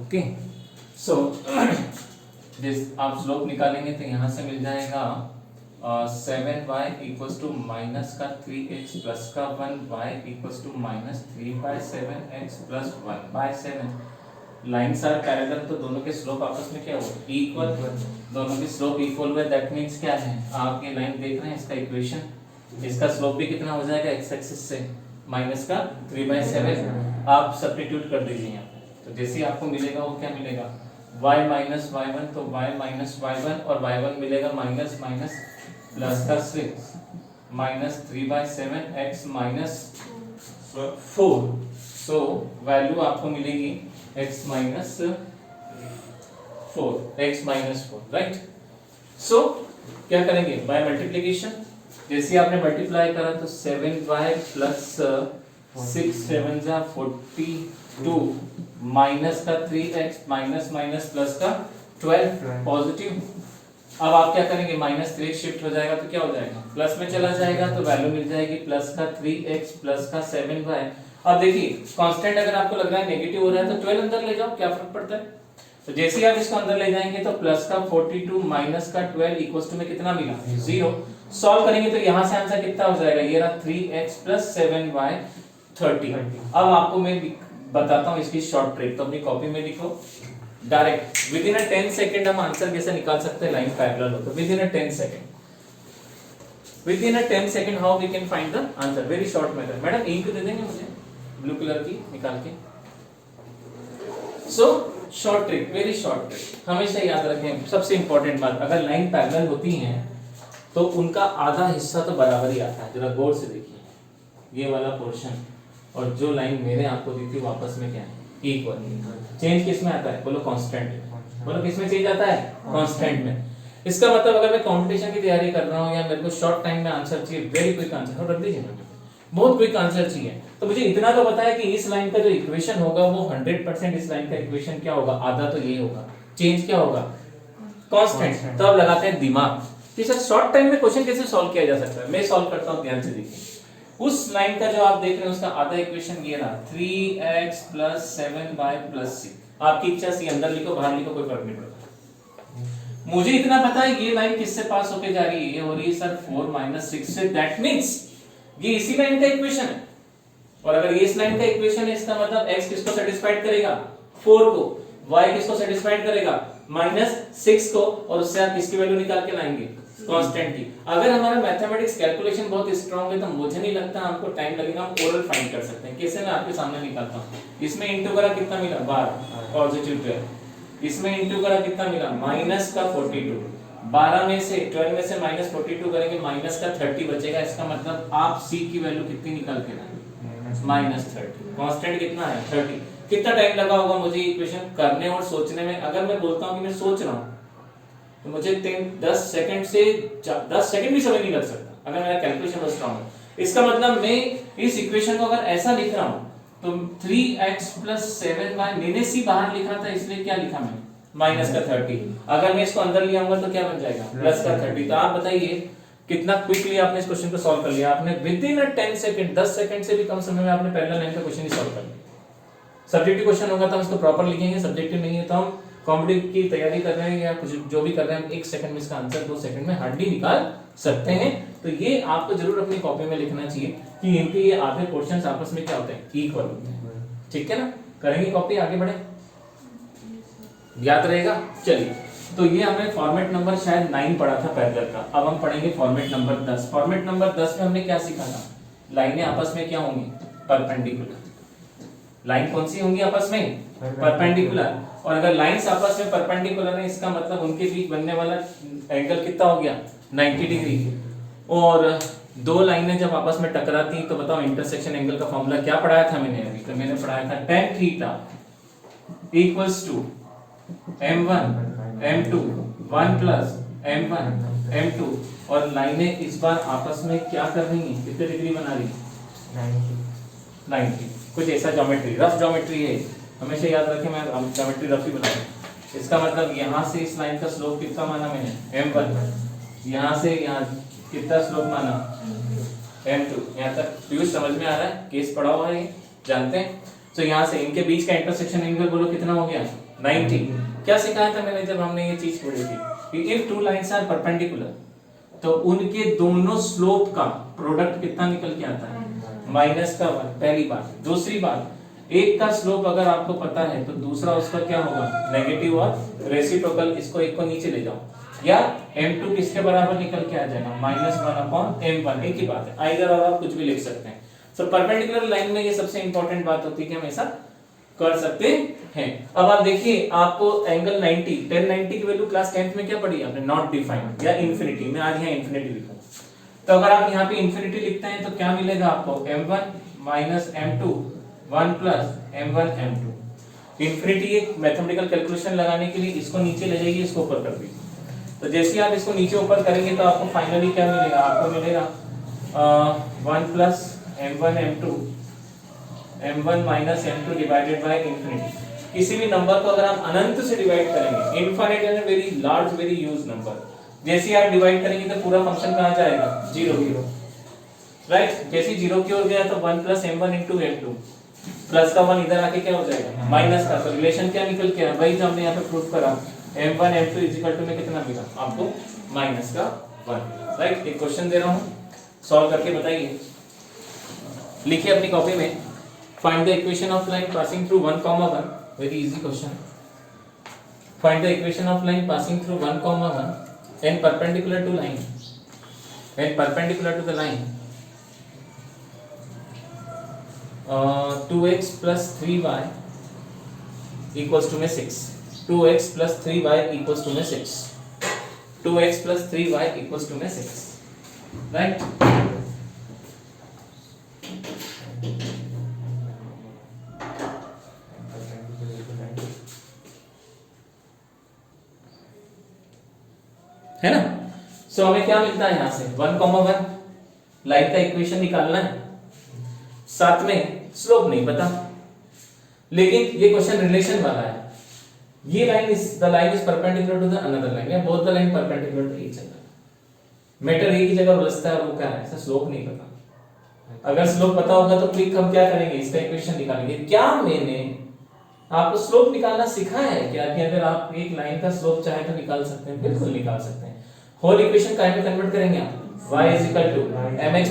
Okay so जिस आप slope निकालेंगे तो यहाँ से मिल जाएगा 7y इक्वल्स टू माइनस का 3x प्लस का 1y equals to minus 3/7x plus 1/7। Lines are parallel तो दोनों के स्लोप आपस में क्या हुआ इक्वल, दोनों के स्लोप इक्वल हुए दैट मींस क्या है आप ये लाइन देख रहे हैं इसका इक्वेशन, इसका स्लोप भी कितना हो जाएगा x एक्सिस से माइनस का 3/7 आप सब्स्टिट्यूट कर दीजिए यहाँ पे तो जैसे आपको मिलेगा वो क्या मिलेगा y माइनस y1 तो y माइनस y1 और y1 मिलेगा माइनस माइनस प्लस का 6 minus 3/7x minus 4 so value आपको मिलेगी x माइनस 4 राइट। सो क्या करेंगे बाय मल्टीप्लिकेशन, जैसे आपने मल्टीप्लाई करा तो 7y प्लस 6 7 जा 42 माइनस का 3x माइनस माइनस प्लस का 12 पॉजिटिव। अब आप क्या करेंगे माइनस 3 शिफ्ट हो जाएगा तो क्या हो जाएगा प्लस में चला जाएगा तो वैल्यू मिल जाएगी प्लस का 3x प्लस का 7y। अब देखिए कांस्टेंट अगर आपको लग रहा है नेगेटिव हो रहा है तो 12 अंदर ले जाओ क्या फर्क पड़ता है। तो जैसे ही आप इसको अंदर ले जाएंगे तो प्लस का 42 माइनस का 12 इक्वल्स टू में कितना मिला 0। सॉल्व करेंगे तो यहां से आंसर कितना हो जाएगा ये रहा 3x प्लस 7y 30। अब आपको मैं बताता हूं इसकी शॉर्ट ट्रिक, तो अपनी कॉपी में लिखो direct within a 10 second हम आंसर कैसे निकाल सकते हैं लाइन पैरेलल हो तो within a 10 second within a 10 second how we can find the answer very short method. Madam ink दे देंगे मुझे ब्लू कलर की निकाल के। So short trick very short trick हमेशा याद रखें सबसे इंपॉर्टेंट बात अगर लाइन पैरेलल होती है तो उनका आधा हिस्सा तो बराबर ही आता है। जरा गौर से देखिए ये वाला पोर्शन और जो लाइन मेरे आपको दी थी वापस में क्या है इक्वल। चेंज किस में आता है बोलो कांस्टेंट में, बोलो किस में चेंज आता है कांस्टेंट में। इसका मतलब अगर मैं कंपटीशन की तैयारी कर रहा हूं या मेरे को शॉर्ट टाइम में आंसर चाहिए वेरी क्विक आंसर रख दीजिए ना बहुत क्विक आंसर चाहिए तो मुझे इतना तो पता है कि इस लाइन का जो इक्वेशन होगा वो 100% इस लाइन का इक्वेशन क्या होगा आधा तो ये होगा चेंज क्या होगा कांस्टेंट। तो अब लगाते हैं दिमाग कि सर शॉर्ट टाइम में क्वेश्चन कैसे सॉल्व किया जा सकता है। मैं सॉल्व करता हूं ध्यान से देखिए उस लाइन का जो आप देख रहे हैं उसका आधा इक्वेशन ये रहा 3x प्लस 7y प्लस 6। आपकी इच्छा से अंदर लिखो बाहर लिखो कोई फर्क नहीं पड़ता। मुझे इतना पता है ये लाइन किससे पास होके जा रही है ये हो रही है sir 4 minus 6 say that means ये इसी लाइन का इक्वेशन है और अगर ये इस लाइन का इक्वेशन है इसका मतलब x किसको सेटिस्फाइड करेगा 4 को, y किसको सेटिस्फाइड करेगा -6 को और उससे आप किसकी वैल्यू निकाल के लाएंगे कांस्टेंट की। अगर हमारा मैथमेटिक्स कैलकुलेशन बहुत स्ट्रांग है तो मुझे नहीं लगता हमको टाइम लगेगा, हम ओरल फाइंड कर सकते हैं। कैसे मैं आपके सामने निकालता हूं इसमें इनटू करा कितना मिला 12 पॉजिटिव 12, इसमें इनटू करा कितना मिला माइनस का 42, 12 में से 12 में से माइनस 42 करेंगे माइनस का 30 बचेगा। इसका मतलब आप c की वैल्यू कितनी निकाल के लाएंगे -30। कांस्टेंट कितना है 30। कितना टाइम लगा होगा मुझे इक्वेशन करने और सोचने में। अगर मैं बोलता हूं कि मैं सोच रहा हूं तो मुझे 10 सेकंड से 10 सेकंड भी समय नहीं लग सकता अगर मेरा कैलकुलेशन बहुत स्ट्रांग है। इसका मतलब मैं इस इक्वेशन को अगर ऐसा लिख रहा हूं तो 3x प्लस 7y मैंने c बाहर लिखा था इसलिए क्या लिखा मैंने माइनस का 30। अगर मैं इसको अंदर ले आऊंगा तो क्या बन जाएगा प्लस का 30। तो आप बताइए कितना क्विकली आपने इस क्वेश्चन को सॉल्व कर लिया। आपने विद इन 10 सेकंड 10 सेकंड से भी कम समय में आपने पहला लाइन का क्वेश्चन ही सॉल्व कर लिया। सब्जेक्टिव क्वेश्चन होगा तो हम इसको प्रॉपर लिखेंगे, सब्जेक्टिव नहीं है तो हम कॉम्पिटिटिव की तैयारी कर रहे हैं या कुछ जो भी कर रहे हैं हम 1 सेकंड में इसका आंसर 2 सेकंड में हार्डली निकाल सकते हैं। तो ये आपको जरूर अपनी कॉपी में लिखना चाहिए कि इनके ये आधे पोर्शंस आपस में क्या होते हैं इक्वल होते हैं। ठीक है ना, करेंगे कॉपी आगे बढ़े याद रहेगा। चलिए तो ये हमें फॉर्मेट नंबर शायद 9 पढ़ा था पैरेलल का, अब हम पढ़ेंगे फॉर्मेट नंबर 10। फॉर्मेट नंबर 10 में हमने क्या सीखा था लाइनें आपस में क्या होंगी परपेंडिकुलर। लाइन कौन सी होंगी आपस में परपेंडिकुलर। और अगर लाइंस आपस में परपेंडिकुलर है इसका मतलब उनके बीच बनने वाला एंगल कितना हो गया 90 डिग्री। और दो लाइनें जब आपस में टकराती तो बताओ इंटरसेक्शन एंगल का फॉर्मूला क्या पढ़ाया था मैंने अभी। तो मैंने पढ़ाया था tan theta equals to m1 m2 1 plus m1 m2। और लाइनें इस बार आपस में क्या कर रही हैं कितने डिग्री बना रही 90। कुछ ऐसा ज्योमेट्री रफ ज्योमेट्री है, हमेशा याद रखें मैं ज्योमेट्री रफ ही बनाऊंगा। इसका मतलब यहाँ से इस लाइन का स्लोप कितना माना मैंने m1, यहाँ से यहाँ कितना स्लोप माना m2। यहाँ तक व्यूज समझ में आ रहा है, केस पढ़ा हुआ है जानते हैं। तो यहाँ से इनके बीच का इंटरसेक्शन एंगल बोलो कितना हो गया 90। क्या सिखाया था मैंने जब हमने ये चीज पढ़ी थी कि if two lines are perpendicular तो उनके दोनों स्लोप का प्रोडक्ट कितना निकल के आता है, माइनस का 1। पहली बात। दूसरी बात, एक का स्लोप अगर आपको पता है तो दूसरा उसका क्या होगा, नेगेटिव और रेसिप्रोकल। इसको एक को नीचे ले जाओ, या m2 किसके बराबर निकल के आ जाएगा, -1/m1। एक ही बात है, आइदर और आप कुछ भी लिख सकते हैं। सो परपेंडिकुलर लाइन में ये सबसे इंपॉर्टेंट बात होती है कि हम ऐसा कर सकते हैं। अब आप देखिए, आपको एंगल 90 1090 की वैल्यू क्लास 10th में क्या पढ़ी आपने, नॉट डिफाइंड या इंफिनिटी। मैं आज यहाँ इंफिनिटी लिखूंगा, तो अगर आप यहाँ पे इंफिनिटी लिखते हैं तो क्या मिलेगा आपको, m1 -m2 1 m1 m2। Infinity एक मैथमेटिकल कैलकुलेशन लगाने के लिए इसको नीचे ले जाइए, इसको ऊपर कर दीजिए। तो जैसे आप इसको नीचे ऊपर करेंगे तो आपको फाइनली क्या मिलेगा, आपको मिलेगा 1 m1 m2 m1 m2 divided by infinity. किसी भी नंबर को अगर आप अनंत से डिवाइड करेंगे, इनफाइनाइट यानी very large very huge number, जैसे आप डिवाइड करेंगे तो पूरा फंक्शन कहां जाएगा, 0 राइट। जैसे 0 की ओर गया तो 1 m1 m2 प्लस का 1 इधर आके क्या हो जाएगा, माइनस का। तो रिलेशन क्या निकल के आया, वही जो हमने यहाँ पे प्रूफ करा, m1 m2 में कितना मिला आपको, माइनस का 1, राइट। एक क्वेश्चन दे रहा हूँ, सॉल्व करके बताइए। लिखिए अपनी कॉपी में, find the equation of line passing through 1, 1, very easy question. Find the equation of line passing through 1, 1 and perpendicular to line, and perpendicular to the line 2x plus 3y equals to 6, 2x plus 3y equals to 6, 2x plus 3y equals to 6, right। है ना। सो हमें क्या मिलता है यहां से, 1, 1 line का equation निकालना है, साथ में स्लोप नहीं पता, लेकिन ये क्वेश्चन रिलेशन वाला है। ये line is the line is perpendicular to the another line, या both the line perpendicular to each other. Matter एक ही जगह उलझता है, वो क्या है, ऐसा स्लोप नहीं पता। अगर स्लोप पता होगा तो क्विक हम क्या करेंगे, इसका इक्वेशन निकालेंगे। क्या मैंने आपको स्लोप निकालना सिखाया है क्या, कि अगर आप एक लाइन का स्लोप चाहे तो निकाल सकते हैं, बिल्कुल निकाल सकते हैं। होल इक्वेशन काय में कन्वर्ट करेंगे आप, y mx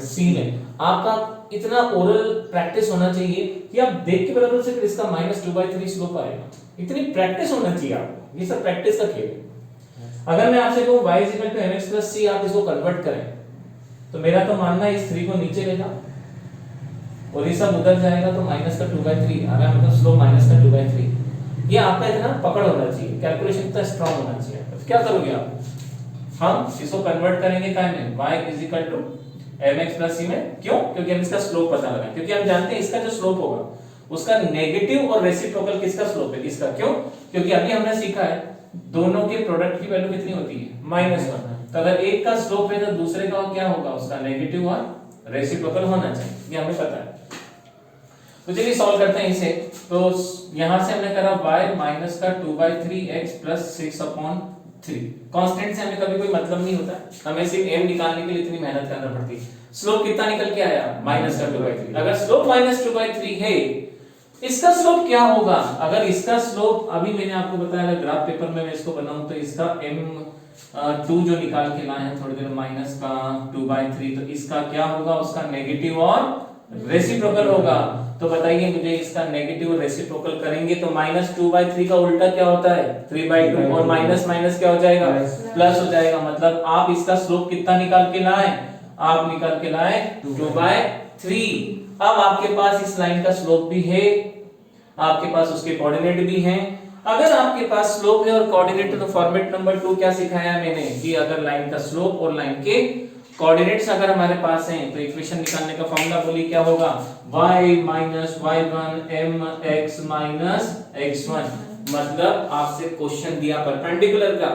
c में। आपका इतना ओरल प्रैक्टिस होना चाहिए कि आप देख के बराबर से इसका -2/3 स्लोप आएगा। इतनी प्रैक्टिस होना चाहिए आपको, ये सब प्रैक्टिस का खेल है। अगर मैं आपसे कहूं y mx c, आप इसको कन्वर्ट करें तो मेरा तो मानना है इस 3 को नीचे ले जाओ और ये सब उधर जाएगा तो -2/3 आ रहा है, मतलब स्लोप -2/3। ये आपका इतना पकड़ होना चाहिए, कैलकुलेशन इतना स्ट्रांग होना चाहिए। तो क्या करोगे आप, हम इसको कन्वर्ट करेंगे काय में, y mx c में। क्यों, क्योंकि हम इसका स्लोप पता लगा, क्योंकि हम जानते हैं इसका जो स्लोप होगा उसका नेगेटिव और रेसिप्रोकल किसका स्लोप है, इसका। क्यों, क्योंकि अभी हमने सीखा है दोनों के प्रोडक्ट की वैल्यू कितनी होती है, -1। तो अगर एक का स्लोप है तो दूसरे का क्या होगा, उसका नेगेटिव और रेसिप्रोकल होना चाहिए, ये हमें पता है। तो चलिए सॉल्व करते हैं इसे। तो यहां से हमने करा y -2/3x + 6/3। कांस्टेंट से हमें कभी कोई मतलब नहीं होता, हमें सिर्फ m निकालने के लिए इतनी मेहनत करना पड़ती है। स्लोप कितना निकल के आया, -2/3। अगर स्लोप -2/3 है, इसका स्लोप क्या होगा, अगर इसका स्लोप अभी मैंने आपको बताया, अगर ग्राफ पेपर में मैं इसको बनाऊं तो इसका m2 जो निकाल के लाए हैं थोड़ी देर, -2/3, तो इसका क्या होगा, उसका नेगेटिव और रेसिप्रोकल होगा। तो बताइए मुझे, इसका नेगेटिव और रेसिप्रोकल करेंगे तो -2/3 का उल्टा क्या होता है, 3/2, और माइनस माइनस क्या हो जाएगा, प्लस हो जाएगा। मतलब आप इसका स्लोप कितना निकाल के लाए, आप निकाल के लाए 2/3। अब आपके पास इस लाइन का स्लोप भी है, आपके पास उसके कोऑर्डिनेट भी हैं। अगर आपके पास स्लोप है और कोऑर्डिनेट, तो फॉर्मेट नंबर 2 क्या सिखाया मैंने, कि अगर लाइन का स्लोप और लाइन के कोऑर्डिनेट्स अगर हमारे पास हैं तो इक्वेशन निकालने का फॉर्मूला बोलिए क्या होगा, y - y1 mx - x1। मतलब आपसे क्वेश्चन दिया परपेंडिकुलर का,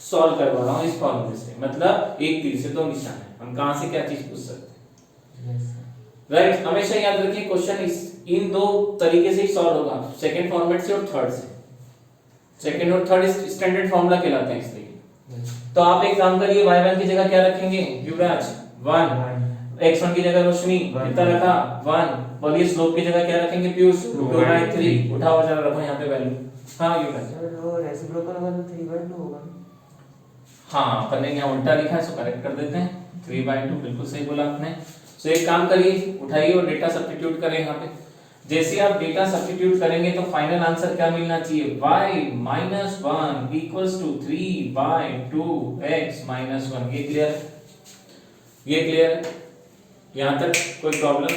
सॉल्व करवा रहा हूं इस फॉर्मूले से। मतलब एक तीर से दो निशान है, हम कहां से क्या चीज पूछ सकते हैं, राइट। हमेशा याद रखिए क्वेश्चन इन दो तरीके से ही सॉल्व होगा, सेकंड फॉर्मेट से और थर्ड से। सेकंड और थर्ड स्टैंडर्ड फॉर्मूला कहलाते हैं इसलिए। तो आप एक काम करिए, y1 की जगह क्या रखेंगे युवराज, 1, x1 की जगह रोशनी कितना रखा 1, और ये स्लोप की जगह क्या रखेंगे पीयूष 2/3। उठाओ जरा रखो यहाँ पे वैल्यू। हाँ यू सर वो रेसिप्रोकल होगा तो 3/2 होगा। हाँ अपन ने यहाँ उल्टा लिखा है, सो करेक्ट कर देते हैं 3/2, बिल्कुल सही बोला आपने। सो एक काम करिए, उठाइए और डेटा सब्स्टिट्यूट करें यहाँ पे। जैसे आप डेटा सब्स्टिट्यूट करेंगे तो फाइनल आंसर क्या मिलना चाहिए, y - 1 इक्वल्स टू 3/2x - 1। ये क्लियर है, ये क्लियर है यहाँ तक, कोई प्रॉब्लम?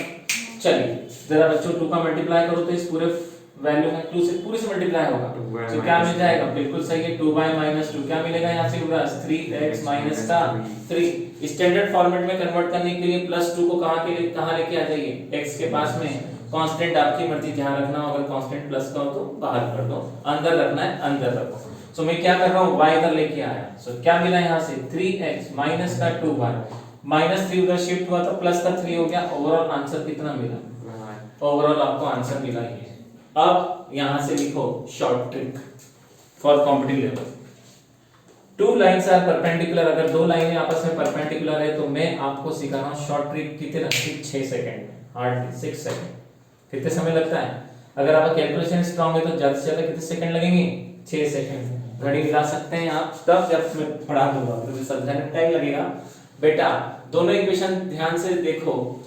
चलिए जरा बच्चों 2 का मल्टीप्लाई करो तो इस पूरे वैल्यू में 2 से पूरे से मल्टीप्लाई होगा तो क्या मिल जाएगा, बिल्कुल सही है 2/-2 क्या मिलेगा यहाँ से प्लस 3x माइनस का 3। स्टैंडर्ड फॉर्मेट में कन्वर्ट करने के लिए +2 को कहाँ लेके आ जाइए, x के पास में। कांस्टेंट आपकी मर्जी, ध्यान रखना अगर कांस्टेंट प्लस का हो तो बाहर कर दो, अंदर रखना है अंदर रखो। सो मैं क्या कर रहा हूँ, y इधर लेके आया। सो क्या मिला यहाँ से 3x माइनस का 2y, -3 उधर शिफ्ट हुआ तो प्लस का 3 हो गया। ओवरऑल आंसर कितना मिला, ओवरऑल आपको आंसर मिला ये। अब यहां से लिखो short trick for competitive level. 2 lines are perpendicular, अगर 2 लाइनें आपस में परपेंडिकुलर है तो मैं आपको सिखा रहा हूं शॉर्ट ट्रिक कितने 6 सेकंड में, हार्डली 6 सेकंड। कितने समय लगता है, अगर आपका कैलकुलेशन स्ट्रांग है तो ज्यादा से ज्यादा कितने सेकंड लगेंगे, 6 सेकंड। घड़ी मिला सकते हैं आप तब जब मैं पढ़ा दूंगा, तो समझाने में टाइम लगेगा। बेटा दोनों इक्वेशन ध्यान से देखो,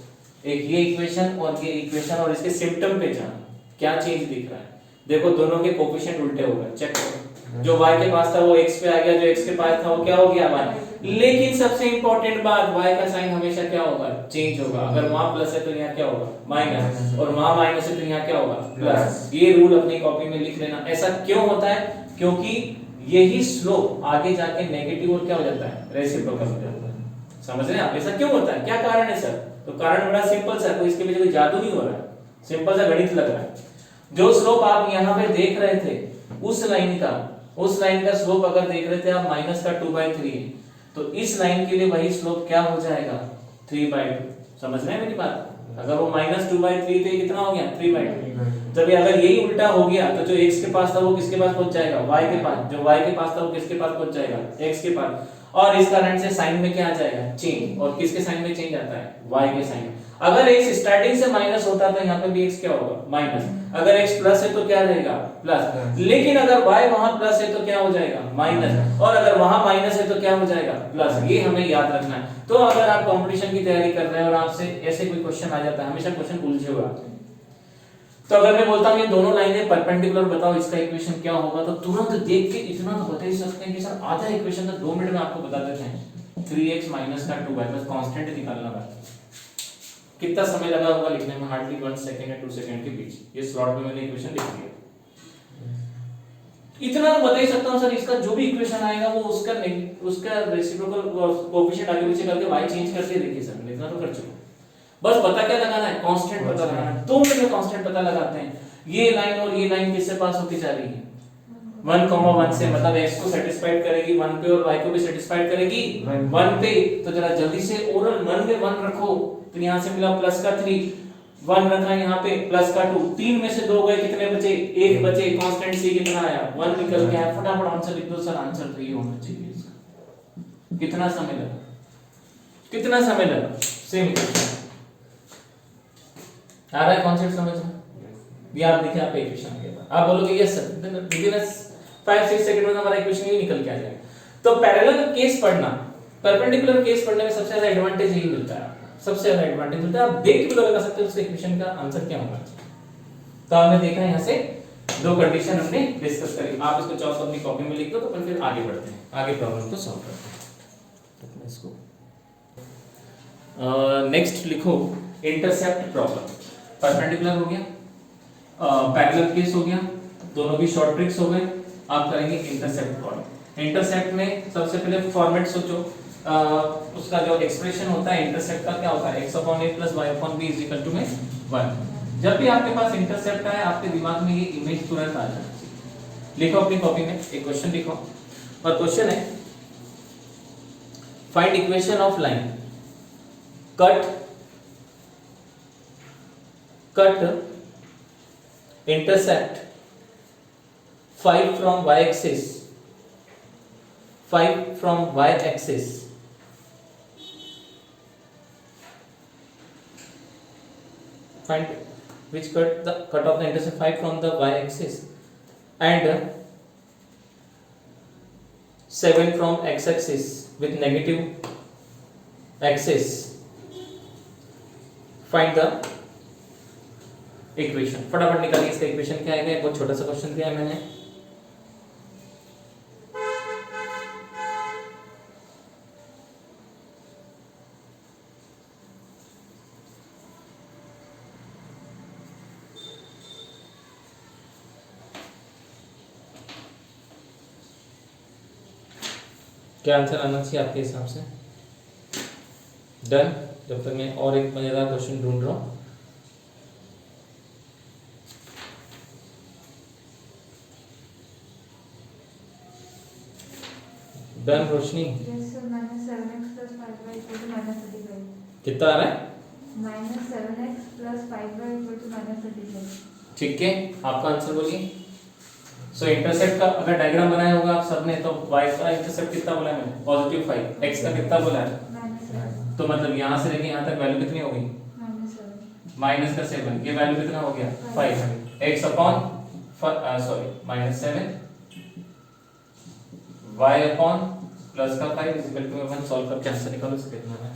एक ये इक्वेशन और ये इक्वेशन, और इसके सिम्टम पे जाना क्या चेंज दिख रहा है। देखो दोनों के कोफिशिएंट उल्टे हो गए, चेक करो। जो y के पास था वो x पे आ गया, जो x के पास था वो क्या हो गया y। लेकिन सबसे इंपॉर्टेंट बात, y का साइन हमेशा क्या होगा, चेंज होगा। अगर वहां प्लस है तो यहाँ क्या होगा माइनस, और वहां माइनस है तो यहाँ क्या होगा प्लस। ये रूल अपनी कॉपी में लिख लेना। ऐसा क्यों होता है, क्योंकि यही स्लोप आगे जाके नेगेटिव और क्या हो जाता है, रेसिप्रोकल हो जाता है। समझ रहे हैं आप, ऐसा क्यों होता है, क्या कारण है सर? तो कारण बड़ा सिंपल सा, कोई इसके पीछे कोई जादू नहीं हो रहा है, सिंपल सा गणित लग रहा है। जो स्लोप आप यहाँ पे देख रहे थे उस लाइन का स्लोप अगर देख रहे थे आप माइनस का 2/3 है, तो इस लाइन के लिए वही स्लोप क्या हो जाएगा 3/2। समझ रहे हैं मेरी बात? अगर वो -2/3 थे कितना हो गया 3/2। जब अगर यही उल्टा हो गया तो जो x के पास था वो किसके पास पहुंच जाएगा, y के पास। जो y के पास था वो किसके पास पहुंच जाएगा, x के पास। और इस कारण से साइन में क्या आ जाएगा, चेंज। और किसके साइन में चेंज आता है, y के साइन। अगर x स्टार्टिंग से माइनस होता तो यहाँ पे भी x क्या होगा माइनस। अगर x प्लस है तो क्या रहेगा प्लस। लेकिन अगर y वहां प्लस है तो क्या हो जाएगा माइनस, और अगर वहां माइनस है तो क्या हो जाएगा प्लस। ये हमें याद रखना है। तो अगर आप कंपटीशन की तैयारी कर रहे हैं और आपसे ऐसे कोई क्वेश्चन आ जाता है, हमेशा क्वेश्चन उलझे हुए आते हैं। तो अगर मैं बोलता हूं ये दोनों लाइनें परपेंडिकुलर, बताओ इसका इक्वेशन क्या होगा, तो तुरंत देख के इतना तो बता ही सकते हैं कि सर आधा इक्वेशन तो 2 मिनट में आपको बता देते हैं। 3x माइनस का 2y, बस कांस्टेंट निकालना है। कितना समय लगा होगा लिखने में, हार्डली 1 सेकंड या 2 सेकंड के बीच। ये स्लॉट में मैंने इक्वेशन लिख दिया। इतना तो बता ही सकता हूं सर, इसका जो भी इक्वेशन आएगा वो उसका रेसिप्रोकल कोएफिशिएंट आगे पीछे करके y चेंज करके देखिए सर, इतना तो कर चुका। बस पता क्या लगाना है, कांस्टेंट पता लगाना है। 2 मिनट में कांस्टेंट पता लगाते हैं। ये लाइन और ये लाइन किससे पास होके जा रही है, 1,1 से, मतलब x को सेटिस्फाइड करेगी 1 पे और y को भी सेटिस्फाइड करेगी 1 पे। तो जरा जल्दी से ओरल 1 में 1 रखो, तो यहां से मिला प्लस का 3, 1 रखा यहाँ पे प्लस का 2, 3 में से 2 गए, कितने बचे 1 बचे। कांस्टेंट c कितना आया 1 निकल के आया। फटाफट आंसर लिख दो सर, आंसर 3 होना चाहिए इसका। कितना समय लगा, कितना समय लगा, सेम इक्वेशन आ रहा है, कॉन्सेप्ट समझ में? ये आप देखिए, आप इक्वेशन के बाद आप बोलोगे यस सर, विदिन 5-6 सेकंड में हमारा इक्वेशन ही निकल के आ जाएगा। तो पैरेलल केस पढ़ना, परपेंडिकुलर केस पढ़ने में सबसे ज्यादा एडवांटेज यही मिलता है, सबसे ज्यादा एडवांटेज मिलता है। आप देख के पता लगा सकते हो उसके इक्वेशन का आंसर क्या होगा। तो हमने देखा यहाँ से 2 कंडीशन हमने डिस्कस करी। आप इसको चाहो तो अपनी कॉपी में लिख दो, तो फिर आगे बढ़ते हैं, आगे प्रॉब्लम को सॉल्व करते हैं। इसको नेक्स्ट लिखो इंटरसेप्ट प्रॉब्लम। परपेंडिकुलर हो गया, पैरेलल केस हो गया, दोनों भी शॉर्ट ट्रिक्स हो गए। आप करेंगे इंटरसेप्ट प्रॉब्लम। इंटरसेप्ट में सबसे पहले फॉर्मेट सोचो, उसका जो एक्सप्रेशन होता है इंटरसेप्ट का क्या होता है, x/a + y/b = 1। जब भी आपके पास इंटरसेप्ट आए आपके दिमाग में ये इमेज तुरंत आ जाए। लिखो अपनी कॉपी में एक क्वेश्चन लिखो, और क्वेश्चन है find equation of line cut intercept 5 from y axis find which cut off the intercept 5 from the y axis and 7 from x axis with negative axis. Find the equation. फटाफट निकालिए इसका equation क्या आएगा. बहुत छोटा सा question दिया है मैंने. क्या आंसर आना चाहिए आपके हिसाब से? डन. जब तक मैं और एक मजेदार क्वेश्चन ढूंढ रहा हूं. डन रोशनी. कितना आ रहा है? ठीक है, आपका आंसर बोलिए. सो इंटरसेप्ट का अगर डायग्राम बनाया होगा आप सबने तो y का इंटरसेप्ट कितना बोला है मैंने? पॉजिटिव 5. x का कितना बोला है? तो मतलब यहाँ से लेके यहाँ तक वैल्यू कितनी हो गई? माइनस का 7. ये वैल्यू कितना हो गया? 5. x upon -7 y upon plus का 5 इज इक्वल टू 1. सॉल्व करके आंसर निकालो. इसका कितना है?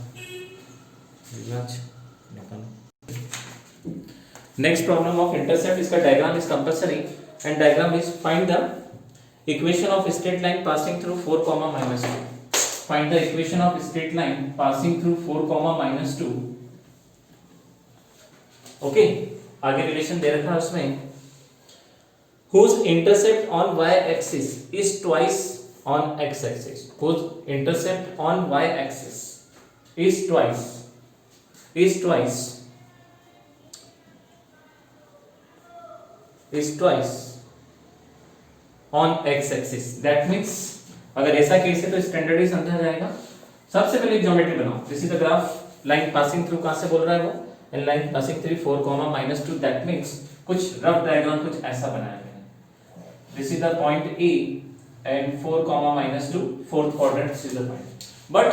Next problem of intercept. इसका diagram is compulsory and diagram is find the equation of straight line passing through 4 comma minus 2. Find the equation of straight line passing through 4 comma minus 2. Okay, आगे relation दे रखा है उसमें. whose intercept on y axis is twice on x axis. whose intercept on y axis is twice on x axis. That means अगर ऐसा case है तो standard ही समझा जाएगा. सबसे पहले ज्योमेट्री बनाओ. This is the graph. Line passing through कहां से बोल रहा है वो? And line passing through 4 -2. That means कुछ रफ डायग्राम कुछ ऐसा बनाया मैंने. This is the point A and 4 -2 fourth quadrant. This is the point. But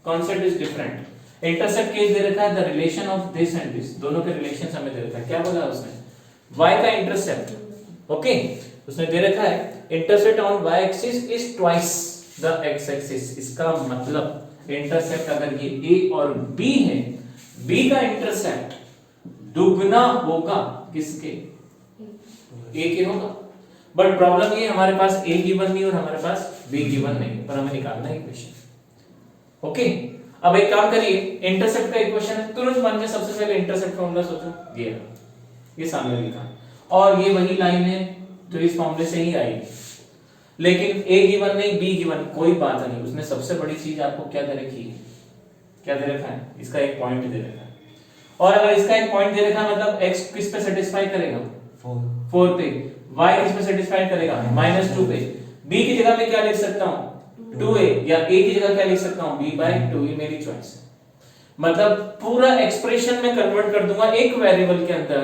concept is different. Intercept case दे रखा है. The relation of this and this, दोनों के रिलेशन हमें दे रखा है. क्या बोला उसने? y का इंटरसेप्ट. ओके, उसने दे रखा है intercept on y axis is twice the x axis. इसका मतलब इंटरसेप्ट अगर ये a और b है, b का इंटरसेप्ट दुगना होगा किसके? a के होगा. बट प्रॉब्लम ये हमारे पास a गिवन नहीं और हमारे पास b गिवन नहीं, पर हमें निकालना है इक्वेशन. ओके, अब एक काम करिए. इंटरसेप्ट का इक्वेशन है, तुरंत मन में सबसे पहले इंटरसेप्ट फॉर्मूला सोचो. ये सामने लिखा और ये वही लाइन है तो इस फॉर्मूले से ही आएगी. लेकिन a गिवन नहीं, b गिवन, कोई बात नहीं. उसने सबसे बड़ी चीज आपको क्या दे रखी है? क्या दे रखा है? इसका एक पॉइंट दे रखा है. और अगर इसका एक पॉइंट दे रखा है मतलब x किस पे सेटिस्फाई करेगा? 4 पे. y किस पे सेटिस्फाई करेगा? -2 पे. b की जगह मैं क्या लिख सकता हूं? 2a. या a की जगह क्या लिख सकता हूं? b/2. ये मेरी चॉइस है. मतलब पूरा एक्सप्रेशन में कन्वर्ट कर दूंगा एक वेरिएबल के अंदर.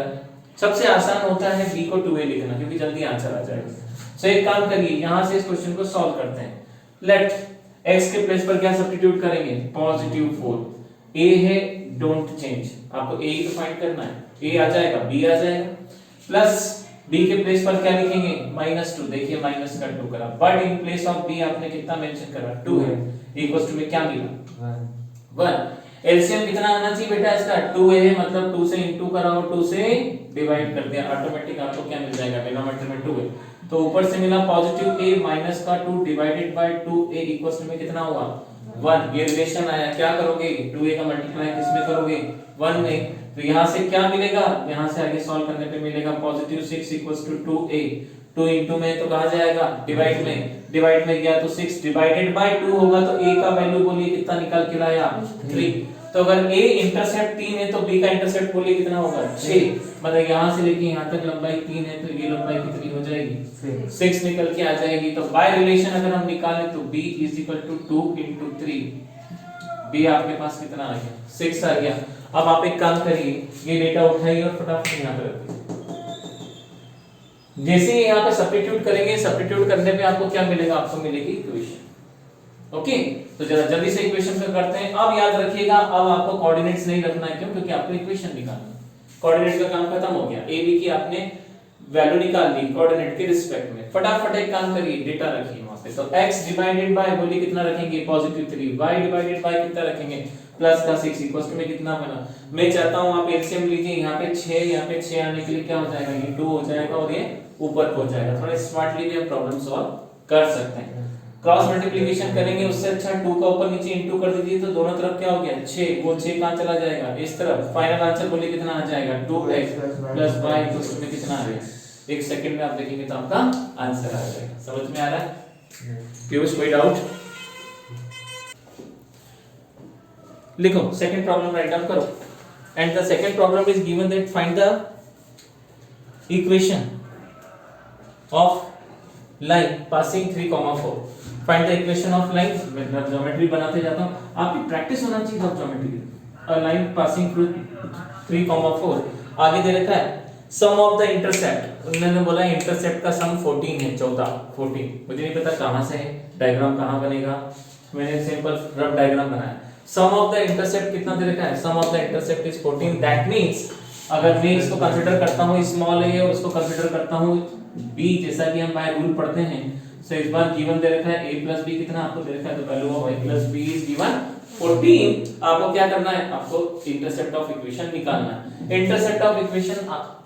सबसे आसान होता है b को 2a लिखना क्योंकि जल्दी आंसर आ जाएगा. सो एक काम करिए, यहां से इस क्वेश्चन को सॉल्व करते हैं. लेट x के प्लेस पर क्या सब्स्टिट्यूट करेंगे? +4. a है, डोंट चेंज. आपको a ही तो फाइंड करना है. a आ जाएगा, b आ जाएगा. प्लस b के प्लेस पर क्या लिखेंगे? -2. देखिए माइनस का 2 करा, but in place of b आपने कितना मेंशन करा? 2 है. इक्वल्स टू में क्या मिला? 1. एलसीएम कितना आना चाहिए बेटा इसका? 2a है, मतलब 2 से इंटू कराओ, 2 से डिवाइड कर दिया, ऑटोमेटिक आपको क्या मिल जाएगा? डिनोमिनेटर में 2 है तो ऊपर से मिला पॉजिटिव a माइनस का 2 डिवाइडेड बाय 2a इक्वल्स में कितना हुआ? 1. ये रिलेशन आया. क्या करोगे? 2a का मल्टीप्लाई किसमें करोगे? 1 में. तो यहां से क्या मिलेगा? यहां से आगे सॉल्व करने पे मिलेगा +6 इक्वल्स टू 2a. 2 इंटू में तो कहा जाएगा डिवाइड में गया तो 6 डिवाइडेड बाय 2 होगा तो a का वैल्यू बोलिए कितना निकाल के लाया? 3. तो अगर a इंटरसेप्ट 3 है तो b का इंटरसेप्ट बोलिए कितना होगा? 6. मतलब यहां से लेके यहां तक लंबाई 3 है तो ये लंबाई कितनी हो जाएगी? 6 निकल के आ जाएगी. तो बाय रिलेशन अगर हम निकालें तो b = 2 * 3. b आपके पास कितना आ गया? 6 आ गया. अब आप एक काम करिए, ये डेटा उठाइए और फटाफट यहां पे रखिए. जैसे ही यहां पे सब्स्टिट्यूट करेंगे, सब्स्टिट्यूट करने पे आपको क्या मिलेगा? आपको मिलेगी इक्वेशन. ओके, तो जरा जल्दी से इक्वेशन पे करते हैं. अब याद रखिएगा, अब आपको कोऑर्डिनेट्स नहीं रखना है. क्यों? क्योंकि आपको इक्वेशन निकालना है. कोऑर्डिनेट का काम खत्म हो गया, ए बी की आपने वैल्यू निकाल ली कोऑर्डिनेट के रिस्पेक्ट में। फटाफट एक काम करिए, डेटा रखिए वहां पे। तो x डिवाइडेड बाय बोलिए कितना रखेंगे, पॉजिटिव 3, y डिवाइडेड बाय कितना रखेंगे, प्लस का 6 इक्वल्स टू में कितना बना। मैं चाहता हूं आप एलसीएम लीजिए, यहाँ पे 6 यहाँ पे 6 आने के लिए क्या हो जाएगा, ये 2 हो जाएगा और ये ऊपर पहुंच जाएगा। थोड़ा स्मार्टली भी आप प्रॉब्लम सॉल्व कर सकते हैं। क्रॉस मल्टीप्लिकेशन करेंगे उससे अच्छा 2 का ऊपर नीचे इनटू कर दीजिए, तो दोनों तरफ क्या हो गया 6, वो 6 कहां चला जाएगा इस तरफ। फाइनल आंसर बोलिए कितना आ जाएगा, 2x + y इक्वल्स टू में कितना आ गया। एक सेकंड में आप देखेंगे तो आपका आंसर आ जाएगा। समझ में आ रहा है? पीयूष कोई डाउट? लिखो सेकंड प्रॉब्लम राइट डाउन करो। And the second problem is given that find the equation of line passing 3,4। Find the equation of line. मैं ज्योमेट्री बनाते जाता हूं, आपकी प्रैक्टिस होना चाहिए था ज्योमेट्री की। A line passing through 3,4। आगे दे रखा है सम ऑफ द इंटरसेप्ट। उन्होंने बोला इंटरसेप्ट का सम 14 है, 14। मुझे नहीं पता कहां से है, डायग्राम कहां बनेगा, मैंने सिंपल रफ डायग्राम बनाया। सम ऑफ द इंटरसेप्ट कितना दे रखा है, sum of the intercept is 14। That means अगर मैं इसको कंसीडर करता हूं स्मॉल a और उसको कंसीडर करता हूं b, जैसा कि हम बाय रूल पढ़ते हैं। सो इस बार गिवन दे रखा है a + b कितना आपको दे रखा है, तो value of a + b is given 14। आपको क्या करना है, आपको इंटरसेप्ट ऑफ इक्वेशन निकालना है। इंटरसेप्ट ऑफ इक्वेशन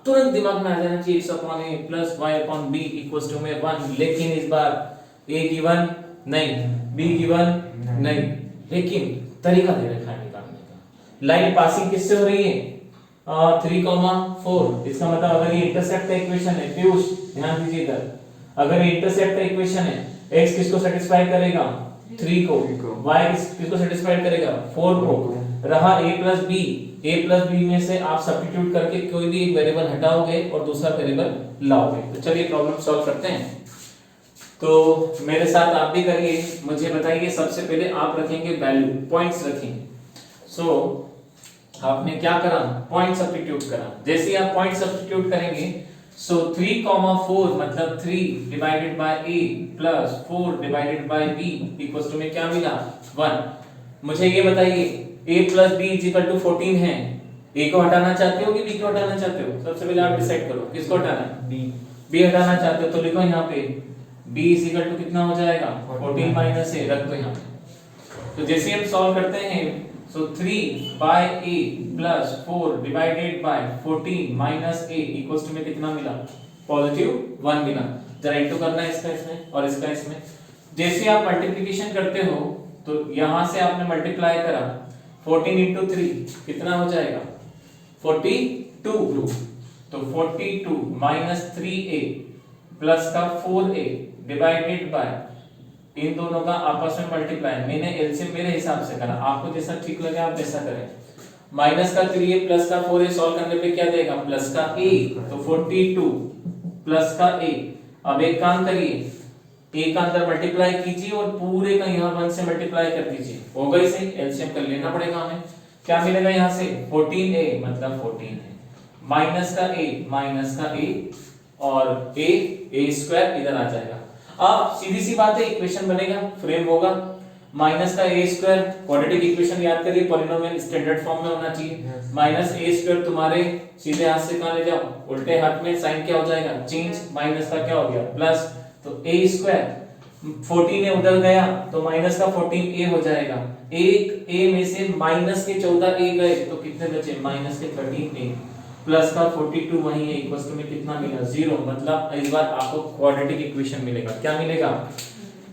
तुरंत दिमाग में आ जाना चाहिए, x upon a + y upon b equals to में 1। लेकिन इस बार a गिवन नहीं, b गिवन नहीं, लेकिन तरीका दे रखा है निकालने का। लाइन पासिंग किससे हो रही है, 3,4। इसका मतलब अगर ये इंटरसेप्ट का इक्वेशन है, पीयूष ध्यान दीजिए इधर, अगर ये इंटरसेप्ट का इक्वेशन है, x किसको सेटिस्फाई करेगा, 3 को, y किसको सेटिस्फाई करेगा, 4 को। रहा a + b में से आप सब्स्टिट्यूट करके कोई भी एक वेरिएबल हटाओगे और दूसरा वेरिएबल लाओगे। तो चलिए प्रॉब्लम सॉल्व करते हैं। तो मेरे साथ आप भी करिए, मुझे बताइए सबसे पहले आप रखेंगे वैल्यू, पॉइंट्स रखेंगे। सो आपने क्या करा, पॉइंट सब्स्टिट्यूट करा। जैसे ही आप पॉइंट सब्स्टिट्यूट करेंगे, सो 3,4 मतलब 3 divided by a plus 4 divided by b equals to में क्या मिला, 1। मुझे ये बताइए a + b = 14 है। a को हटाना चाहते हो कि b को हटाना चाहते हो, सबसे पहले आप डिसाइड करो किसको हटाना है, b हटाना चाहते हो तो लिखो यहाँ पे b = कितना हो जाएगा, 14 माइनस a रख दो यहाँ पे। तो जैसे हम सॉल्व करते हैं, so 3/a + 4 divided by 14 minus a equals to में कितना मिला, +1 मिला। जरा इंटू करना है इसका इसमें और इसका इसमें। जैसे आप मल्टीप्लिकेशन करते हो तो यहां से आपने मल्टीप्लाई करा, 14 × 3 कितना हो जाएगा, 42। तो 42 माइनस 3a प्लस का 4a डिवाइडेड बाय, इन दोनों का आपस में मल्टीप्लाई। मैंने एलसीएम मेरे हिसाब से करा, आपको जैसा ठीक लगे आप वैसा करें। माइनस का 3a प्लस का 4a सॉल्व करने पे क्या देगा, प्लस का a, तो 42 प्लस का a। अब एक काम करिए, a का अंदर मल्टीप्लाई कीजिए और पूरे का यहाँ 1 से मल्टीप्लाई कर दीजिए, होगा ही सही। एलसीएम कर लेना पड़ेगा हमें। क्या मिलेगा यहाँ से, 14a मतलब 14 है, माइनस का a और a² इधर आ जाएगा। अब सीधी सी बात है, इक्वेशन बनेगा, फ्रेम होगा। माइनस का a² क्वाड्रेटिक इक्वेशन याद करिए, पॉलिनोमियल स्टैंडर्ड फॉर्म में होना चाहिए। माइनस a² तुम्हारे सीधे हाथ से कहां ले जाओ, उल्टे हाथ में, साइन क्या हो जाएगा, चेंज। माइनस का क्या हो गया, प्लस। तो a², 14 है उधर गया तो माइनस का 14a हो जाएगा। एक a में से माइनस के 14a गए तो कितने बचे, माइनस के 13a प्लस का 42 वही है, इक्वल्स टू में कितना मिला, 0। मतलब इस बार आपको क्वाड्रेटिक इक्वेशन मिलेगा। क्या मिलेगा,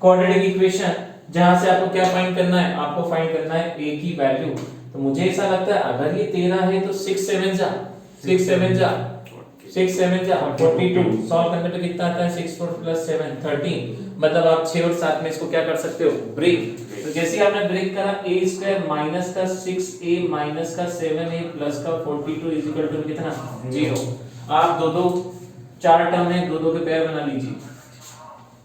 क्वाड्रेटिक इक्वेशन, जहां से आपको क्या फाइंड करना है, आपको फाइंड करना है a की वैल्यू। तो मुझे ऐसा लगता है अगर ये 13 है तो 6 7 जा 42। सॉल्व करने पे कितना आता है, 6 4 + 7 13। मतलब आप 6 और 7 में इसको क्या कर सकते हो, ब्रेक। तो जैसे ही आपने ब्रेक करा, a² माइनस का 6a माइनस का 7a प्लस का 42 इक्वल टू कितना, 0। आप दो 4 टर्म है, दो के पेयर बना लीजिए।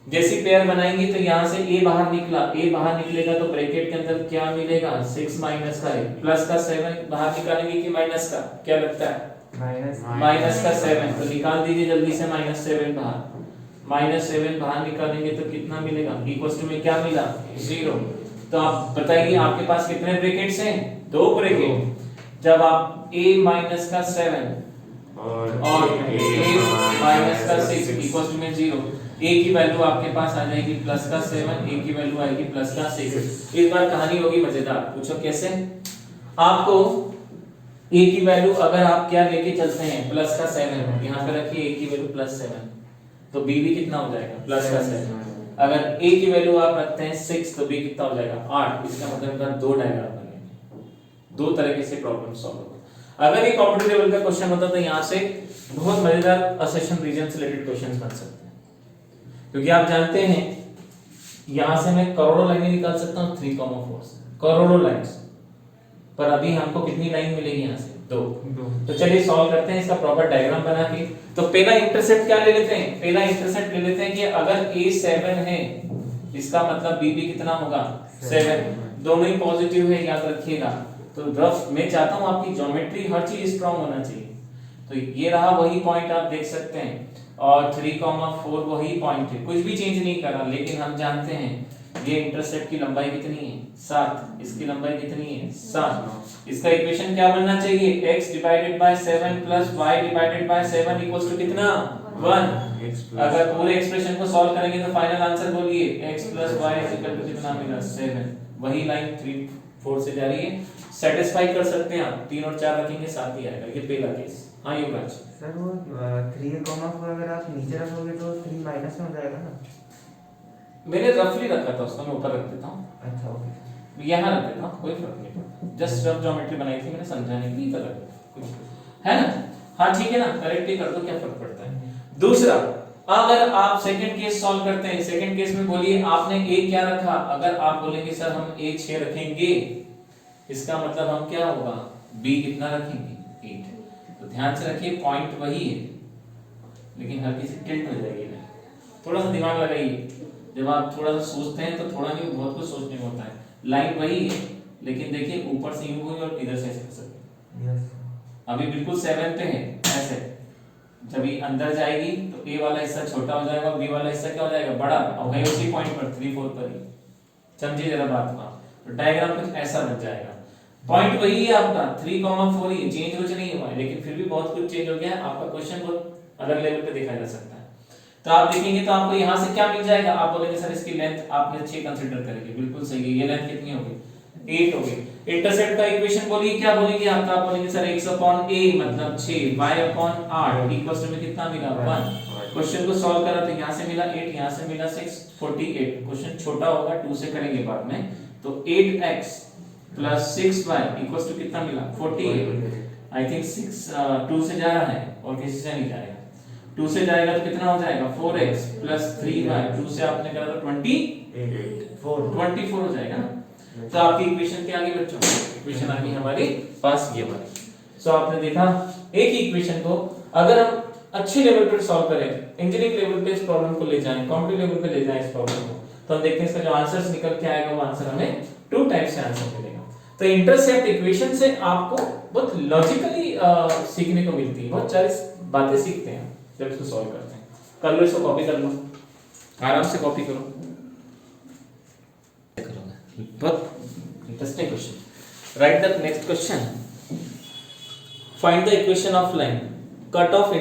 जैसे पेयर बनाएंगे तो यहाँ से a बाहर निकला, a बाहर निकलेगा तो ब्रैकेट के अंदर क्या मिलेगा, 6 माइनस का a प्लस का 7 बाहर निकालेंगे कि माइनस का, क्या लगता है, माइनस का 7। तो निकाल दीजिए जल्दी से -7 बाहर। -7 बाहर निकालेंगे तो कितना मिलेगा, इक्वल्स टू में क्या मिला, 0। तो आप बताइए आपके पास कितने ब्रैकेट्स हैं, 2 ब्रैकेट। जब आप a माइनस का 7 और a माइनस का 6 इक्वल टू में 0, a की वैल्यू आपके पास आ जाएगी प्लस का 7, a की वैल्यू आएगी प्लस का 6। इस बार कहानी होगी मजेदार, पूछो कैसे। आपको a की वैल्यू अगर आप क्या लेके चलते हैं प्लस का 7, यहाँ पे रखिए a की वैल्यू प्लस 7, तो b भी कितना हो जाएगा प्लस का 7। अगर a की वैल्यू आप रखते हैं 6 तो b कितना हो जाएगा 8। इसका मतलब का दो डायग्राम बनेंगे, दो तरीके से प्रॉब्लम सॉल्व होगा। अगर ये कॉम्पिटिटिव लेवल का क्वेश्चन होता तो यहाँ से बहुत मजेदार असेशन रीजन से रिलेटेड क्वेश्चंस बन सकते हैं, क्योंकि आप जानते हैं यहाँ से मैं करोड़ों लाइनें निकाल सकता हूँ 3,4 से, करोड़ों लाइंस, पर अभी हमको कितनी लाइन मिलेगी यहाँ से 2। तो चलिए सॉल्व करते हैं इसका प्रॉपर डायग्राम बना के। तो पहला इंटरसेप्ट क्या ले लेते हैं, पहला इंटरसेप्ट ले लेते हैं कि अगर a 7 है इसका मतलब b भी कितना होगा 7, दोनों ही पॉजिटिव है याद रखिएगा। तो रफ मैं चाहता हूं आपकी ज्योमेट्री हर चीज स्ट्रांग होना चाहिए। तो ये रहा वही पॉइंट आप देख सकते हैं, और 3,4 वही पॉइंट है, कुछ भी चेंज नहीं करा, लेकिन हम जानते हैं ये इंटरसेप्ट की लंबाई कितनी है 7, इसकी लंबाई कितनी है 7। इसका इक्वेशन क्या बनना चाहिए, x divided by 7 plus y divided by 7 equals to कितना 1। अगर पूरे एक्सप्रेशन को सॉल्व करेंगे तो फाइनल आंसर बोलिए x plus y equal to कितना मिला 7। वही लाइन 3 4 से जा रही है, सेटिस्फाई कर सकते हैं आप, 3 और 4 रखेंगे 7 ही आएगा। ये पहला केस। हाँ युवराज सर वो 3,4 अगर आप नीचे रखोगे तो 3 माइनस में हो जाएगा ना। मैंने रफली रखा था उसको, मैं ऊपर रख देता हूँ, अच्छा ओके, यहाँ रख देता हूँ, कोई फर्क नहीं पड़ता, जस्ट रफ ज्योमेट्री बनाई थी मैंने समझाने के लिए, इधर रख देता है ना। हाँ ठीक है ना, करेक्ट ही कर दो, क्या फर्क पड़ता है। दूसरा, अगर आप सेकंड केस सॉल्व करते हैं, सेकंड केस में बोलिए आपने a क्या रखा, अगर आप बोलेंगे सर हम a 6 रखेंगे, इसका मतलब हम क्या होगा b कितना रखेंगे 8। तो ध्यान से रखिए पॉइंट वही है, लेकिन हल्की सी टिल्ट हो जाएगी ना, थोड़ा सा दिमाग लगाइए। जब आप थोड़ा सा सोचते हैं तो थोड़ा नहीं बहुत कुछ सोचने को होता है। लाइन वही है, लेकिन देखिए ऊपर से यूं हुई और इधर से ऐसे कर सकते हैं। अभी बिल्कुल 7 पे है ऐसे, जब ये अंदर जाएगी तो a वाला हिस्सा छोटा हो जाएगा, b वाला हिस्सा क्या हो जाएगा बड़ा, और वही उसी पॉइंट पर 3 4 पर ही। समझिए जरा बात को, तो डायग्राम कुछ ऐसा बन जाएगा। पॉइंट वही है आपका 3,4 ही, चेंज कुछ नहीं हुआ है, लेकिन फिर भी बहुत कुछ चेंज हो गया है। आपका क्वेश्चन बहुत अलग लेवल पे देखा जा सकता है। तो आप देखेंगे तो आपको यहाँ से क्या मिल जाएगा, आप बोलेंगे सर इसकी लेंथ आपने 6 कंसीडर करेंगे, बिल्कुल सही है। ये लेंथ कितनी होगी 8 होगी। इंटरसेप्ट का इक्वेशन बोलिए क्या बोलेंगे आप, आप बोलेंगे सर x अपॉन a मतलब 6, y अपॉन 8 इक्वल्स टू में कितना मिला 1। क्वेश्चन को सॉल्व करा तो यहाँ से मिला 8, यहाँ से मिला 6, 48। क्वेश्चन छोटा होगा 2 से करेंगे बाद में, तो 8x plus 6y equals to कितना मिला 48। आई थिंक 6 2 से जा रहा है और किसी से नहीं जाएगा, 2 से जाएगा तो कितना हो जाएगा 4x प्लस 3y, 2 से आपने करा तो 24 हो जाएगा ना। तो आपकी इक्वेशन क्या आ गई बच्चों, इक्वेशन आ गई हमारी पास ये वाली। सो आपने देखा एक ही इक्वेशन को अगर हम अच्छे लेवल पर सॉल्व करें, इंजीनियरिंग लेवल पे इस प्रॉब्लम को ले जाएं, कॉम्पिटिटिव लेवल पे ले जाएं इस प्रॉब्लम को, तो हम देखते हैं इसका जो आंसर्स निकल के आएगा वो आंसर हमें 2 टाइप से आंसर मिलेगा। तो इंटरसेप्ट इक्वेशन से आपको बहुत लॉजिकली सीखने को मिलती है, बहुत सारी बातें सीखते हैं जब इसको सॉल्व करते हैं। कर लो इसको, कॉपी कर लो, आराम से कॉपी करो, बहुत interesting question. Right the next question, find the equation of line cut off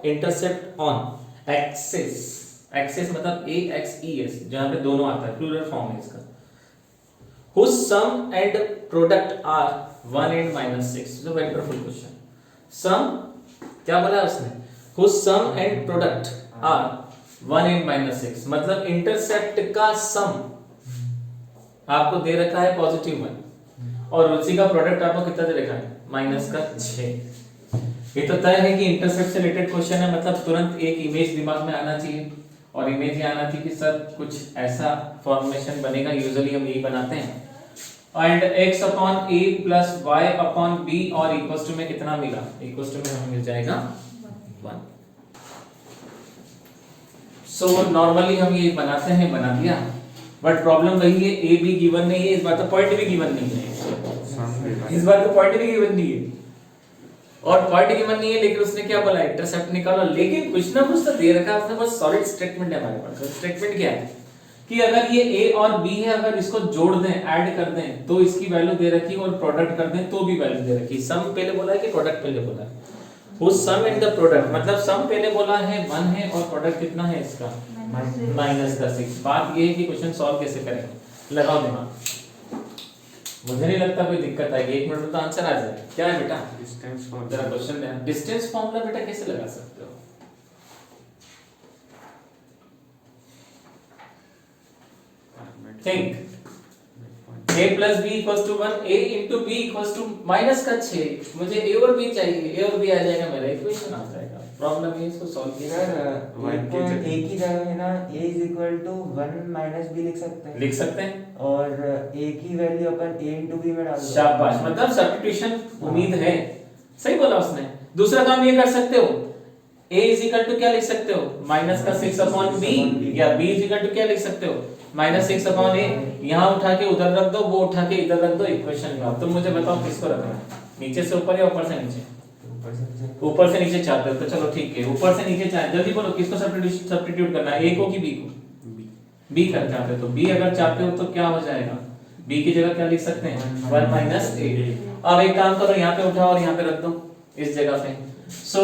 intercept on axis, axis मतलब a x e s, जहां पे दोनों आता है, प्लूरल फॉर्म है इसका, whose sum and product are 1 and -6। so wonderful question। sum क्या बोला उसने, whose sum and product are 1 and -6, मतलब इंटरसेप्ट का सम आपको दे रखा है +1 और उसी का प्रोडक्ट आपको कितना दे रखा है -6। ये तो तय है कि इंटरसेप्ट से रिलेटेड क्वेश्चन है, मतलब तुरंत एक इमेज दिमाग में आना चाहिए, और इमेज ये आना चाहिए कि सर कुछ ऐसा फॉर्मेशन बनेगा, यूजुअली हम यही बनाते हैं। And x upon a plus y upon b और इक्वल्स टू में कितना मिला, इक्वल्स टू में हमें मिल जाएगा 1। सो नॉर्मली हम ये बनाते हैं, बना दिया, बट प्रॉब्लम वही है a भी गिवन नहीं है, इस बार तो पॉइंट भी गिवन नहीं है, इस बार तो पॉइंट भी गिवन नहीं है, और पॉइंट गिवन नहीं है, लेकिन उसने क्या बोला इंटरसेप्ट निकालो, लेकिन कुछ ना कुछ तो दे रखा है उसने, बस सॉलिड स्टेटमेंट है हमारे पास। स्टेटमेंट क्या है कि अगर ये a और b है, अगर इसको जोड़ दें, ऐड कर दें, तो इसकी वैल्यू दे रखी है, और प्रोडक्ट कर दें तो भी वैल्यू दे रखी है। सम पहले बोला है कि प्रोडक्ट पहले बोला है? वो सम एंड द प्रोडक्ट, मतलब सम पहले बोला है 1 है और प्रोडक्ट कितना है इसका -6। बात ये है कि क्वेश्चन सॉल्व कैसे करेंगे, लगाओ दिमाग। मुझे नहीं लगता कोई दिक्कत आएगी, 1 मिनट में तो आंसर आ जाएगा। क्या है बेटा? Distance form. जरा क्वेश्चन देना। डिस्टेंस फॉर्मूला बेटा कैसे लगा सकते हो? Think a plus b equals to 1, a into b equals to minus का 6। मुझे a और b चाहिए, a और b आ जाएगा, मेरा इक्वेशन आ जाएगा। प्रॉब्लम है इसको सॉल्व किया। सर एक ही जगह है ना, a is equal to 1 minus b लिख सकते हैं। लिख सकते हैं, और a की value upon a into b में डाल दो। शाबाश, मतलब सब्स्टिट्यूशन उम्मीद है। सही बोला उसने। दूसरा काम ये कर सकते हो, a is equal to क्या लिख सकते हो, माइनस का 6 अपॉन b, या b is equal to क्या लिख सकते हो, -6 अपॉन a। यहाँ उठा के उधर रख दो, वो उठा के इधर रख दो, इक्वेशन में। अब तुम मुझे बताओ किसको रखना है, नीचे से ऊपर या ऊपर से नीचे? ऊपर से नीचे चाहते हो तो चलो ठीक है, ऊपर से नीचे चाहे, जल्दी बोलो किसको सब्स्टिट्यूट करना है, a को कि b को? b कर चाहते हो तो b अगर चाहते हो तो क्या हो जाएगा, b की जगह क्या लिख सकते हैं, 1 माइनस a। अब एक काम करो, यहाँ पे उठाओ और यहाँ पे रख दो इस जगह पे। सो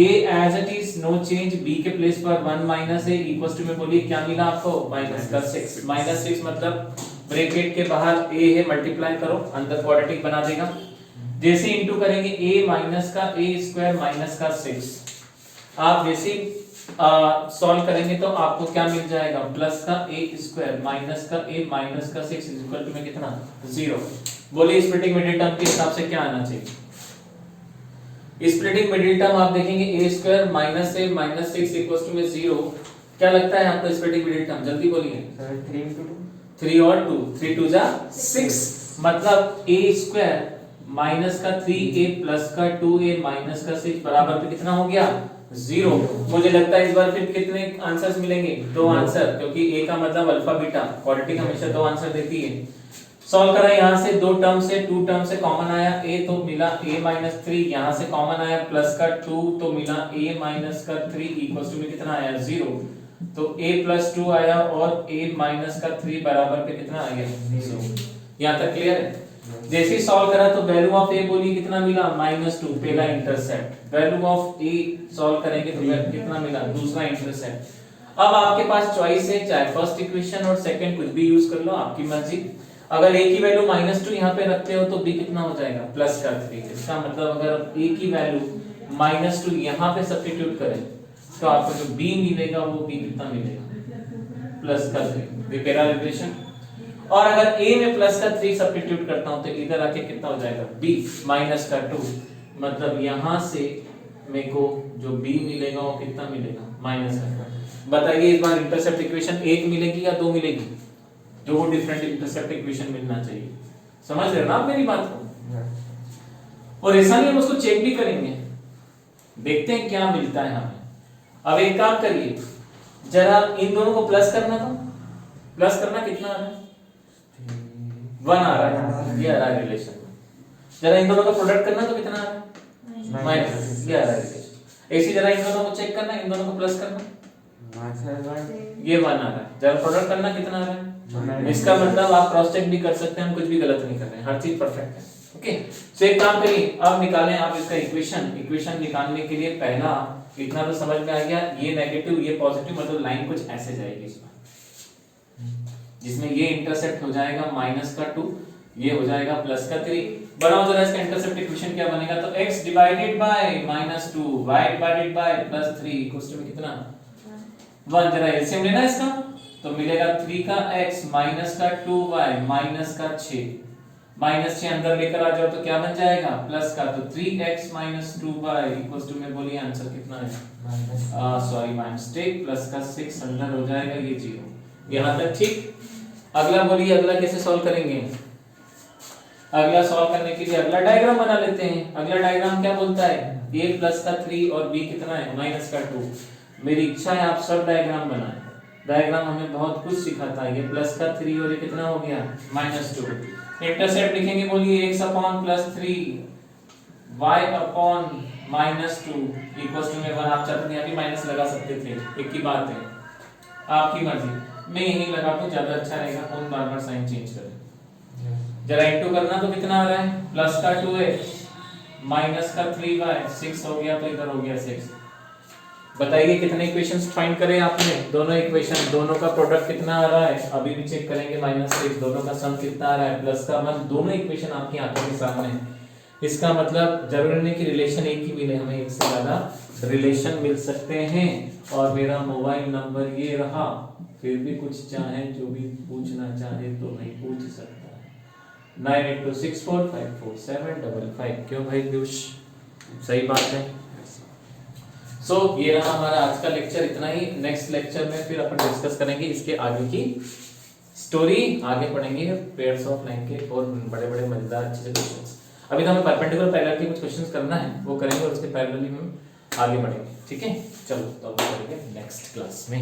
a as it is, no change, b के प्लेस पर 1 माइनस a इक्वल्स टू में बोलिए क्या मिला आपको, -6। -6 मतलब ब्रैकेट के बाहर a है, मल्टीप्लाई करो, अंदर क्वाड्रेटिक बना देगा। जैसे इनटू करेंगे a माइनस का a स्क्वायर माइनस का 6, आप जैसे सॉल्व करेंगे तो आपको क्या मिल जाएगा, प्लस का a स्क्वायर माइनस का a माइनस का 6 इक्वल टू में कितना, 0। बोलिए स्प्लिटिंग मिडिल टर्म के हिसाब से क्या आना चाहिए? स्प्लिटिंग मिडिल टर्म आप देखेंगे a square minus a minus 6 equals to में 0। क्या लगता है आपको स्प्लिटिंग मिडिल टर्म, जल्दी बोलिए। 3 into 2, 3 और 2, 3 2 जा 6, मतलब a स्क्वायर माइनस का 3a प्लस का 2a माइनस का 6 बराबर पे कितना हो गया, 0। मुझे लगता है इस बार फिर कितने आंसर्स मिलेंगे, 2 आंसर, क्योंकि a का मतलब अल्फा बीटा, क्वाड्रेटिक हमेशा 2 आंसर देती है। सॉल्व करा, यहाँ से 2 टर्म से 2 टर्म से कॉमन आया a तो मिला a माइनस 3, यहाँ से कॉमन आया प्लस का 2 तो मिला a माइनस का 3 इक्वल्स टू में कितना आया, 0। तो a प्लस 2 आया और a माइनस का 3 बराबर पे कितना आ गया, 0। यहाँ तक क्लियर है? जैसे ही सॉल्व करा तो वैल्यू ऑफ a बोलिए कितना मिला, -2, पहला intercept. Value of a solve करेंगे तो कितना मिला, दूसरा इंटरसेप्ट। अब आपके पास चॉइस है, चाहे फर्स्ट इक्वेशन और सेकंड कुछ भी यूज कर लो, आपकी मर्जी। अगर a की वैल्यू -2 यहाँ पे रखते हो तो b कितना हो जाएगा, प्लस का 3। इसका मतलब अगर a की वैल्यू -2 यहाँ पे सब्स्टिट्यूट करें तो आपको जो b मिलेगा वो b कितना मिलेगा, प्लस का 3। Repair relation. और अगर a में प्लस का 3 सब्स्टिट्यूट करता हूं तो इधर आके कितना हो जाएगा, b -2, मतलब यहाँ से मेरे को जो b मिलेगा वो कितना मिलेगा, -2। बताइए इस बार इंटरसेप्ट इक्वेशन 1 मिलेगी या 2 मिलेगी, जो वो डिफरेंट इंटरसेप्ट इक्वेशन मिलना चाहिए। समझ रहे हो ना आप मेरी बात को? और ऐसा नहीं हम उसको चेक भी करेंगे, देखते हैं क्या मिलता है हमें। अब एक काम करिए, जरा इन दोनों को प्लस करना, तो प्लस करना कितना आ रहा है, 1 आ रहा है, ये आ रहा है रिलेशन। जरा इन दोनों का प्रोडक्ट करना तो कितना आ रहा है, माइनस, ये आ रहा है रिलेशन। ऐसी जरा इन दोनों को चेक करना, इन दोनों को प्लस करना, ये 1 आ रहा है। जरा प्रोडक्ट करना कितना आ रहा है, इसका मतलब आप क्रॉस चेक भी कर सकते हैं, हम कुछ भी गलत नहीं कर रहे हैं, हर चीज परफेक्ट है। ओके, सो एक काम करिए, अब निकालें आप इसका इक्वेशन निकालने के लिए पहला इतना तो समझ में आ गया, ये नेगेटिव ये पॉजिटिव, मतलब लाइन कुछ ऐसे जाएगी इसमें, जिसमें ये इंटरसेप्ट हो जाएगा -2, ये हो जाएगा प्लस का 3। बनाओ जरा इसका इंटरसेप्ट इक्वेशन क्या बनेगा, तो x divided by -2 y divided by +3 equals to में कितना, 1। जरा एलसीएम लेना इसका, तो मिलेगा 3 का x माइनस का 2y माइनस का 6, -6 अंदर लेकर आ जाओ तो क्या बन जाएगा, प्लस का, तो 3x - 2y इक्वल्स टू में बोलिए आंसर कितना है, सॉरी माइनस प्लस का 6 अंदर हो जाएगा, ये 0। यहाँ तक ठीक। अगला बोलिए, अगला कैसे सॉल्व करेंगे? अगला सॉल्व करने के लिए अगला डायग्राम बना लेते हैं। अगला डायग्राम क्या बोलता है, a प्लस का 3 और b कितना है, माइनस का 2। मेरी इच्छा है आप सब डायग्राम बनाएं। डायग्राम हमें बहुत कुछ सिखाता है। ये प्लस का 3 और ये कितना हो गया, -2। इंटरसेप्ट लिखेंगे, बोलिए x upon +3 y upon -2 equals to में 1। आप चाहते थे यहाँ भी माइनस लगा सकते थे, एक ही बात है, आपकी मर्जी। मैं यही लगा दूं, ज्यादा अच्छा रहेगा, कौन बार बार साइन चेंज करे। जरा इंटू करना तो कितना आ रहा है, प्लस का 2x माइनस का 3y, 6 हो गया तो इधर हो गया 6। बताइए कितने इक्वेशंस फाइंड करें आपने, दोनों इक्वेशन, दोनों का प्रोडक्ट कितना आ रहा है, अभी भी चेक करेंगे, -6, दोनों का सम कितना आ रहा है, प्लस का 1, दोनों इक्वेशन आपकी आंखों के सामने है। इसका मतलब जरूरी नहीं कि रिलेशन एक ही मिले, हमें एक से ज्यादा रिलेशन मिल सकते हैं। और मेरा मोबाइल नंबर ये रहा, फिर भी कुछ चाहे जो भी पूछना चाहे तो भाई पूछ सकता है, 9826454755। क्यों भाई पीयूष, सही बात है। सो ये रहा हमारा आज का लेक्चर, इतना ही। नेक्स्ट लेक्चर में फिर अपन डिस्कस करेंगे इसके आगे की स्टोरी, आगे पढ़ेंगे पेयर्स ऑफ लाइन के और बड़े बड़े मजेदार अच्छे से क्वेश्चंस। अभी तो हमें परपेंडिकुलर पैरेलल के कुछ क्वेश्चंस करना है, वो करेंगे और उसके पैरेलली हम आगे बढ़ेंगे, ठीक है। चलो तो अब करेंगे नेक्स्ट क्लास में।